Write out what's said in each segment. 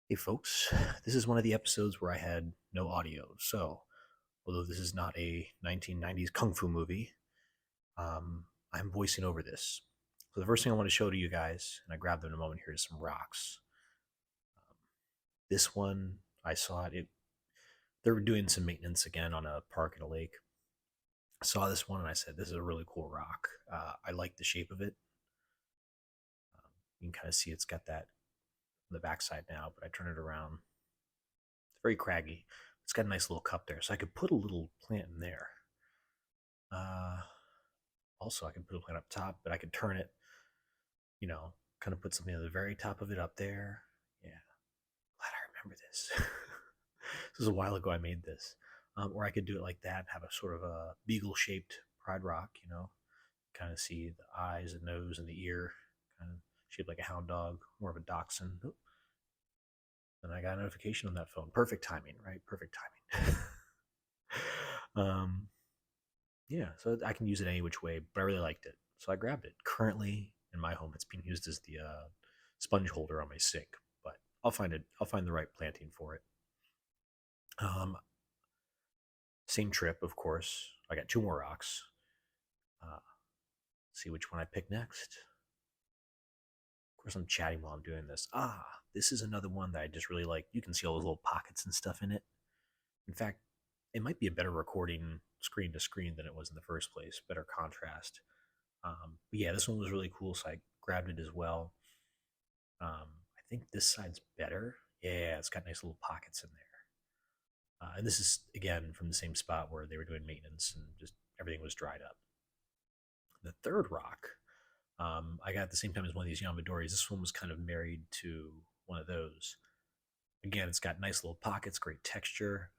Hey folks, this is one of the episodes where I had no audio. So, although this is not a 1990s kung fu movie, I'm voicing over this. So, the first thing I want to show to you guys, and I grabbed them in a moment here, is some rocks. Um, this one, I saw it. They were doing some maintenance again on a park and a lake. I saw this one and I said, "This is a really cool rock. I like the shape of it. You can kind of see it's got that on the backside now, but I turn it around. It's very craggy. It's got a nice little cup there, so I could put a little plant in there. Uh, Also, I can put a plant up top, but I could turn it, kind of put something at the very top of it up there. Yeah, glad I remember this. This was a while ago I made this. Or I could do it like that, have a sort of a beagle shaped pride rock, kind of see the eyes and nose and the ear, kind of shaped like a hound dog, more of a dachshund. Oop. And I got a notification on that phone. Perfect timing, right? Perfect timing. um, Yeah, so I can use it any which way, but I really liked it. So I grabbed it. Currently in my home, it's being used as the sponge holder on my sink, but I'll find it. I'll find the right planting for it. Um, Same trip, of course. I got two more rocks. Uh, see which one I pick next. Of course, I'm chatting while I'm doing this. This is another one that I just really like. You can see all those little pockets and stuff in it. In fact, it might be a better recording screen to screen than it was in the first place. Better contrast. But yeah, this one was really cool, so I grabbed it as well. I think this side's better. Yeah, it's got nice little pockets in there. And this is again from the same spot where they were doing maintenance and just everything was dried up. The third rock, I got at the same time as one of these Yamadoris. This one was kind of married to one of those. Again, it's got nice little pockets, great texture,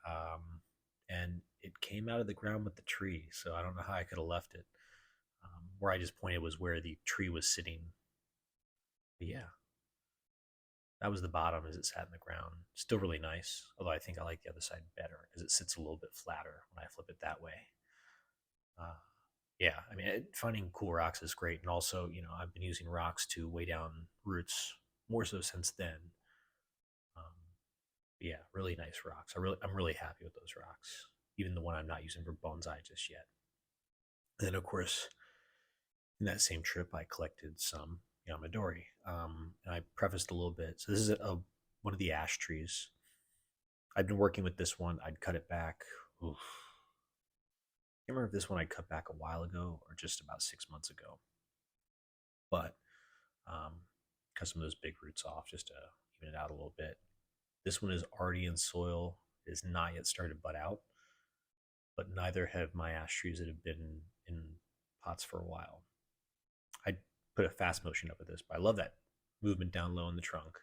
and it came out of the ground with the tree. So I don't know how I could have left it. Where I just pointed was where the tree was sitting. But yeah, that was the bottom as it sat in the ground. Still really nice, although I think I like the other side better because it sits a little bit flatter when I flip it that way. Uh, yeah, I mean, finding cool rocks is great, and also, I've been using rocks to weigh down roots more so since then. Um, yeah, really nice rocks. I'm really happy with those rocks. Even the one I'm not using for bonsai just yet. And then, of course, in that same trip, I collected some Yamadori. And I prefaced a little bit. So this is one of the ash trees. I've been working with this one. I'd cut it back. Oof. I can't remember if this one I cut back a while ago or just about 6 months ago. But cut some of those big roots off just to even it out a little bit. This one is already in soil. It has not yet started to bud out, but neither have my ash trees that have been in pots for a while. I put a fast motion up with this, but I love that movement down low in the trunk.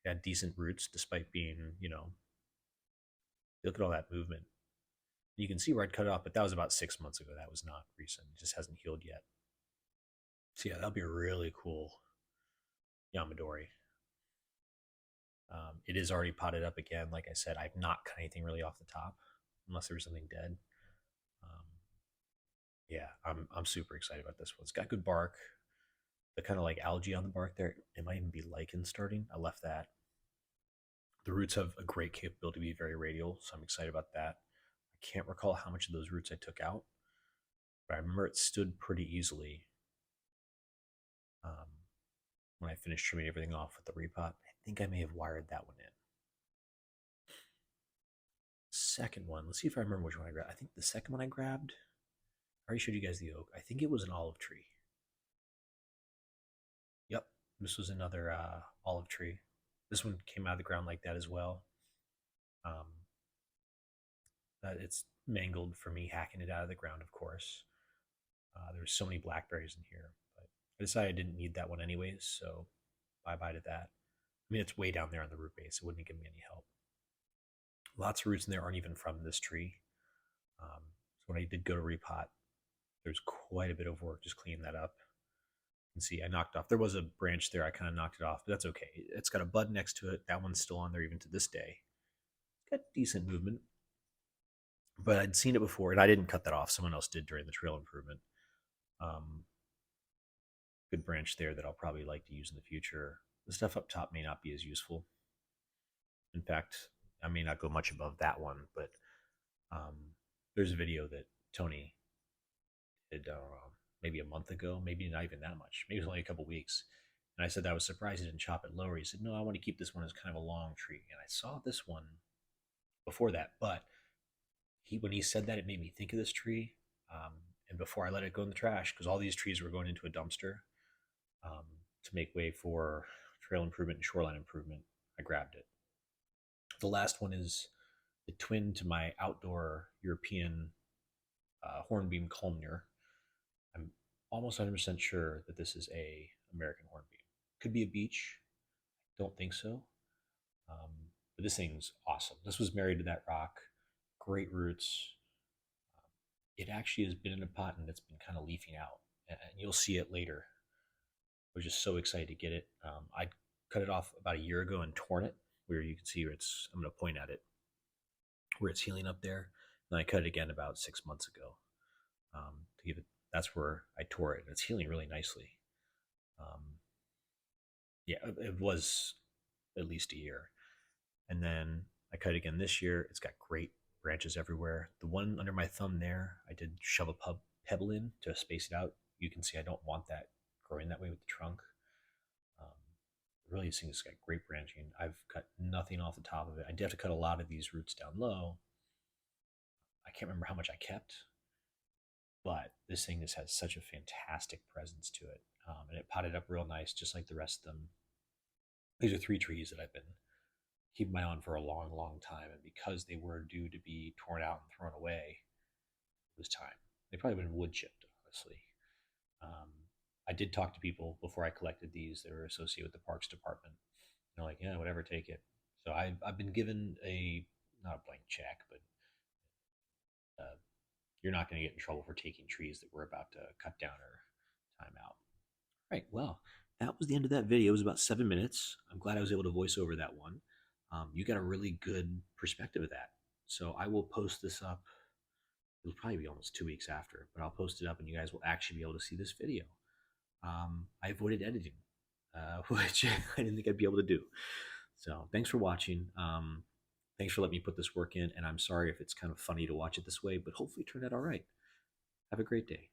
It had decent roots despite being, look at all that movement. You can see where I'd cut it off, but that was about 6 months ago. That was not recent. It just hasn't healed yet. So yeah, that'll be a really cool Yamadori. It is already potted up again. Like I said, I've not cut anything really off the top unless there was something dead. Um, yeah, I'm super excited about this one. It's got good bark. The kind of like algae on the bark there. It might even be lichen starting. I left that. The roots have a great capability to be very radial, so I'm excited about that. I can't recall how much of those roots I took out, but I remember it stood pretty easily um, when I finished trimming everything off with the repot. I think I may have wired that one in. Second one, let's see if I remember which one I grabbed. I think the second one I grabbed, I already showed you guys the oak. I think it was an olive tree. Yep, this was another olive tree. This one came out of the ground like that as well. Um, it's mangled for me hacking it out of the ground, of course. There's so many blackberries in here, but I decided I didn't need that one anyways, so bye bye to that. I mean, it's way down there on the root base. It wouldn't give me any help. Lots of roots in there aren't even from this tree. So when I did go to repot, there's quite a bit of work just cleaning that up. You can see I knocked off. There was a branch there. I kind of knocked it off, but that's okay. It's got a bud next to it. That one's still on there even to this day. It's got decent movement, but I'd seen it before, and I didn't cut that off. Someone else did during the trail improvement. Um, Good branch there that I'll probably like to use in the future. The stuff up top may not be as useful. In fact, I may not go much above that one, but um, there's a video that Tony did maybe a month ago, maybe not even that much. Maybe it was only a couple weeks. And I said that I was surprised he didn't chop it lower. He said, "No, I want to keep this one as kind of a long tree." And I saw this one before that, but when he said that, it made me think of this tree. Um, and before I let it go in the trash, because all these trees were going into a dumpster um, to make way for trail improvement and shoreline improvement, I grabbed it. The last one is the twin to my outdoor European hornbeam culmner. I'm almost 100% sure that this is a American hornbeam. Could be a beech. Don't think so. Um, but this thing's awesome. This was married to that rock. Great roots. Um, it actually has been in a pot and it's been kind of leafing out, and you'll see it later. I was just so excited to get it. I cut it off about a year ago and torn it, where you can see where it's. I'm going to point at it where it's healing up there. And I cut it again about 6 months ago to give it. That's where I tore it. It's healing really nicely. Um, yeah, it was at least a year. And then I cut it again this year. It's got great branches everywhere. The one under my thumb there, I did shove a pebble in to space it out. You can see I don't want that growing that way with the trunk. Um, really, this thing's got great branching. I've cut nothing off the top of it. I did have to cut a lot of these roots down low. I can't remember how much I kept, but this thing just has such a fantastic presence to it. And it potted up real nice, just like the rest of them. These are three trees that I've been keeping my eye on for a long, long time. And because they were due to be torn out and thrown away, it was time. They probably been wood chipped, honestly. Um, I did talk to people before I collected these that were associated with the Parks Department. They're like, yeah, whatever, take it. So I've been given a, not a blank check, but uh, you're not going to get in trouble for taking trees that we're about to cut down or time out. Right. Well, that was the end of that video. It was about 7 minutes. I'm glad I was able to voice over that one. You got a really good perspective of that. So I will post this up. It'll probably be almost 2 weeks after, but I'll post it up and you guys will actually be able to see this video. I avoided editing, which I didn't think I'd be able to do. So thanks for watching. Thanks for letting me put this work in. And I'm sorry if it's kind of funny to watch it this way, but hopefully it turned out all right. Have a great day.